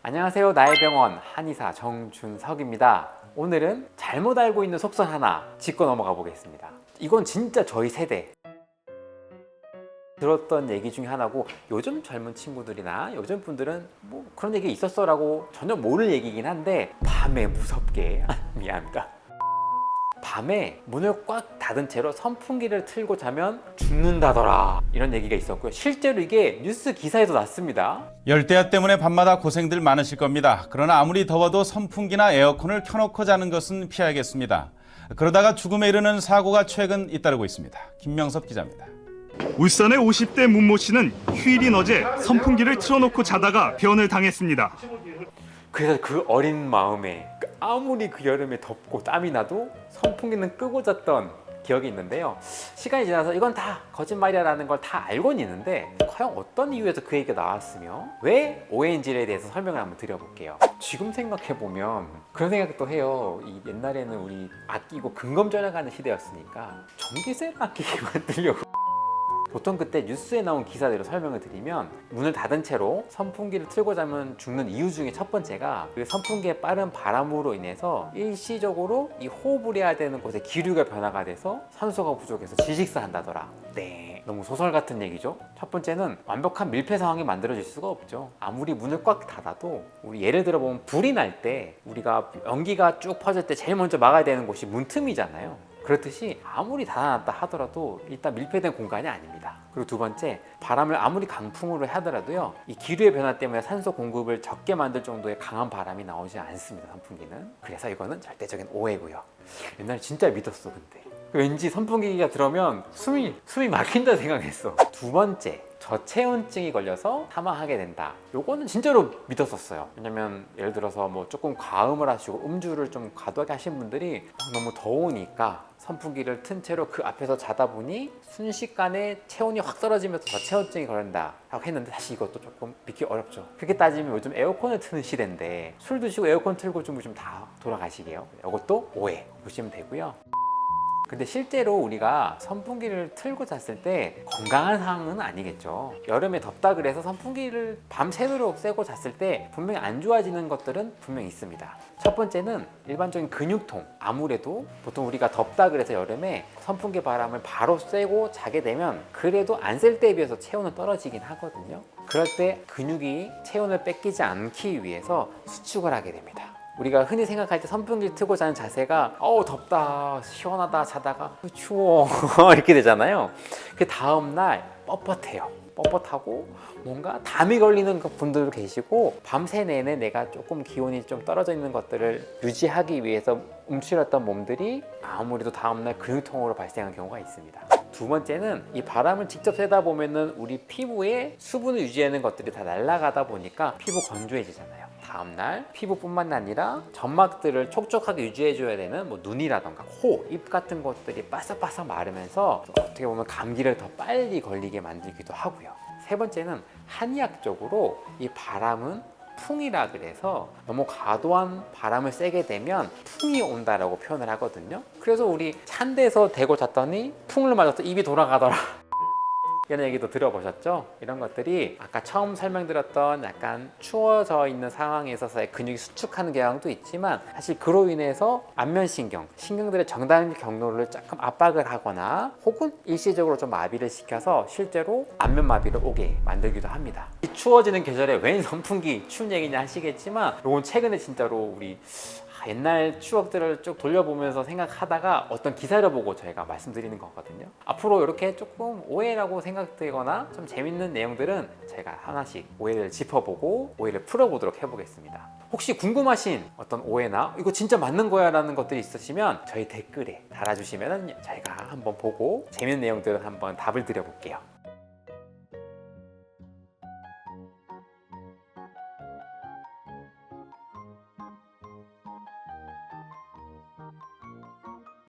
안녕하세요. 나의 병원 한의사 정준석입니다. 오늘은 잘못 알고 있는 속설 하나 짚고 넘어가 보겠습니다. 이건 진짜 저희 세대 들었던 얘기 중에 하나고, 요즘 젊은 친구들이나 요즘 분들은 뭐 그런 얘기 있었어 라고 전혀 모를 얘기긴 한데, 밤에 무섭게 미안합니다. 밤에 문을 꽉 닫은 채로 선풍기를 틀고 자면 죽는다더라, 이런 얘기가 있었고요. 실제로 이게 뉴스 기사에도 났습니다. 열대야 때문에 밤마다 고생들 많으실 겁니다. 그러나 아무리 더워도 선풍기나 에어컨을 켜놓고 자는 것은 피하겠습니다. 그러다가 죽음에 이르는 사고가 최근 잇따르고 있습니다. 김명섭 기자입니다. 울산의 50대 문모 씨는 휴일인 어제 선풍기를 틀어놓고 자다가 변을 당했습니다. 그래서 그 어린 마음에 아무리 그 여름에 덥고 땀이 나도 선풍기는 끄고 잤던 기억이 있는데요. 시간이 지나서 이건 다 거짓말이라는 걸 다 알고는 있는데, 과연 어떤 이유에서 그 얘기가 나왔으며 왜 오해인지에 대해서 설명을 한번 드려볼게요. 지금 생각해보면 그런 생각도 해요. 이 옛날에는 우리 아끼고 근검절약하는 시대였으니까 전기세를 아끼게 만들려고 보통 그때 뉴스에 나온 기사대로 설명을 드리면, 문을 닫은 채로 선풍기를 틀고 자면 죽는 이유 중에 첫 번째가 그 선풍기의 빠른 바람으로 인해서 일시적으로 이 호흡을 해야 되는 곳에 기류가 변화가 돼서 산소가 부족해서 질식사한다더라. 네, 너무 소설 같은 얘기죠. 첫 번째는 완벽한 밀폐 상황이 만들어질 수가 없죠. 아무리 문을 꽉 닫아도, 우리 예를 들어 보면 불이 날 때 우리가 연기가 쭉 퍼질 때 제일 먼저 막아야 되는 곳이 문틈이잖아요. 그렇듯이 아무리 닫아놨다 하더라도 일단 밀폐된 공간이 아닙니다. 그리고 두 번째, 바람을 아무리 강풍으로 하더라도요, 이 기류의 변화 때문에 산소 공급을 적게 만들 정도의 강한 바람이 나오지 않습니다, 선풍기는. 그래서 이거는 절대적인 오해고요. 옛날에 진짜 믿었어. 근데 왠지 선풍기가 들어오면 숨이 막힌다 생각했어. 두 번째, 저체온증이 걸려서 사망하게 된다. 요거는 진짜로 믿었었어요. 왜냐면 예를 들어서 뭐 조금 과음을 하시고 음주를 좀 과도하게 하신 분들이 너무 더우니까 선풍기를 튼 채로 그 앞에서 자다 보니 순식간에 체온이 확 떨어지면서 저체온증이 걸린다 라고 했는데, 사실 이것도 조금 믿기 어렵죠. 그렇게 따지면 요즘 에어컨을 트는 시대인데 술 드시고 에어컨 틀고 주무시면 다 돌아가시게요. 이것도 오해 보시면 되고요. 근데 실제로 우리가 선풍기를 틀고 잤을 때 건강한 상황은 아니겠죠. 여름에 덥다 그래서 선풍기를 밤새도록 쐬고 잤을 때 분명히 안 좋아지는 것들은 분명히 있습니다. 첫 번째는 일반적인 근육통. 아무래도 보통 우리가 덥다 그래서 여름에 선풍기 바람을 바로 쐬고 자게 되면 그래도 안 쐴 때에 비해서 체온은 떨어지긴 하거든요. 그럴 때 근육이 체온을 뺏기지 않기 위해서 수축을 하게 됩니다. 우리가 흔히 생각할 때 선풍기를 트고 자는 자세가 덥다, 시원하다 자다가 추워 이렇게 되잖아요. 그 다음날 뻣뻣해요. 뻣뻣하고 뭔가 담이 걸리는 분들도 계시고, 밤새 내내 내가 조금 기온이 좀 떨어져 있는 것들을 유지하기 위해서 움츠렸던 몸들이 아무래도 다음날 근육통으로 발생한 경우가 있습니다. 두 번째는 이 바람을 직접 쐬다 보면은 우리 피부에 수분을 유지하는 것들이 다 날아가다 보니까 피부 건조해지잖아요. 다음날 피부뿐만 아니라 점막들을 촉촉하게 유지해줘야 되는 뭐 눈이라던가 코, 입 같은 것들이 바싹바싹 마르면서 어떻게 보면 감기를 더 빨리 걸리게 만들기도 하고요. 세 번째는 한의학적으로 이 바람은 풍이라 그래서 너무 과도한 바람을 쐬게 되면 풍이 온다라고 표현을 하거든요. 그래서 우리 찬 데서 대고 잤더니 풍을 맞아서 입이 돌아가더라 이런 얘기도 들어보셨죠? 이런 것들이 아까 처음 설명드렸던 약간 추워져 있는 상황에 있어서의 근육이 수축하는 경향도 있지만, 사실 그로 인해서 안면신경, 신경들의 정당 경로를 조금 압박을 하거나 혹은 일시적으로 좀 마비를 시켜서 실제로 안면마비를 오게 만들기도 합니다. 이 추워지는 계절에 웬 선풍기, 추운 얘기냐 하시겠지만, 이건 최근에 진짜로 우리 옛날 추억들을 쭉 돌려보면서 생각하다가 어떤 기사를 보고 저희가 말씀드리는 거거든요. 앞으로 이렇게 조금 오해라고 생각되거나 좀 재밌는 내용들은 제가 하나씩 오해를 짚어보고 오해를 풀어보도록 해보겠습니다. 혹시 궁금하신 어떤 오해나 이거 진짜 맞는 거야 라는 것들이 있으시면 저희 댓글에 달아주시면 저희가 한번 보고 재밌는 내용들은 한번 답을 드려볼게요.